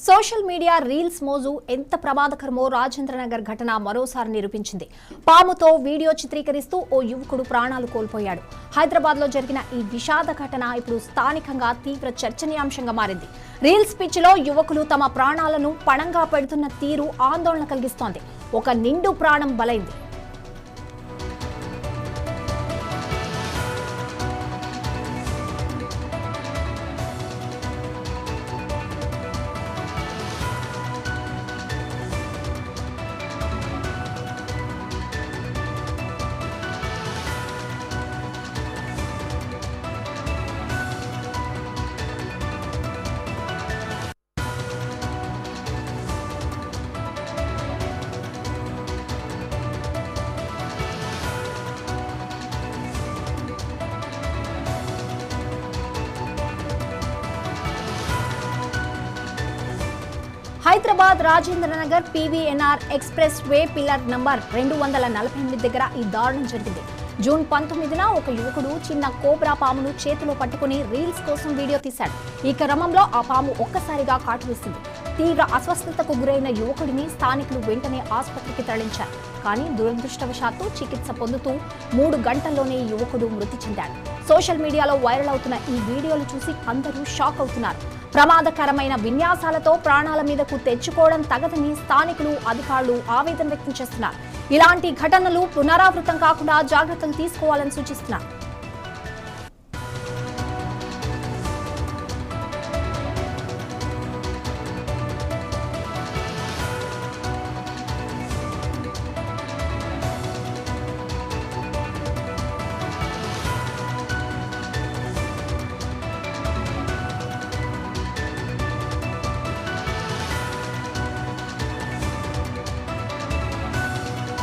Social media reels మోజు ఎంత ప్రమాదకరమో రాజేంద్రనగర్ ఘటన మరోసారి నిరూపించింది. పాముతో వీడియో చిత్రీకరిస్తూ ఓ యువకుడు ప్రాణాలు కోల్పోయాడు. హైదరాబాద్ లో జరిగిన ఈ విషాద ఘటన ఇప్పుడు స్థానికంగా తీవ్ర చర్చనీయాంశంగా మారింది. రీల్స్ పిచ్చిలో యువకులు తమ ప్రాణాలను పణంగా పెడుతున్న తీరు ఆందోళన కలిగిస్తోంది. ఒక నిండు ప్రాణం బలైంది. Hyderabad Rajendranagar PVNR expressway pillar number 248 దగ్గర ఈ దారుణం జరిగింది. జూన్ 19న ఒక యువకుడు చిన్న కోబ్రా పామును చేతిలో పట్టుకుని రీల్స్ కోసం వీడియో తీశాడు. ఈ క్రమంలో ఆ పాము ఒక్కసారిగా కాటు వేసింది. తీవ్ర అస్వస్థతకు గురైన యువకుడిని స్థానికులు వెంటనే ఆసుపత్రికి తరలించారు. కానీ దురదృష్టవశాత్తు చికిత్స పొందుతూ 3 గంటల్లోనే యువకుడు మృతి చెందాడు. సోషల్ మీడియాలో వైరల్ అవుతున్న ఈ వీడియోలు చూసి అందరూ షాక్ అవుతున్నారు. ప్రమాదకరమైన విన్యాసాలతో ప్రాణాల మీదకు తెచ్చుకోవడం తగదని స్థానికులు, అధికారులు ఆవేదన వ్యక్తం చేస్తున్నారు. ఇలాంటి ఘటనలు పునరావృతం కాకుండా జాగ్రత్తలు తీసుకోవాలని సూచిస్తున్నారు.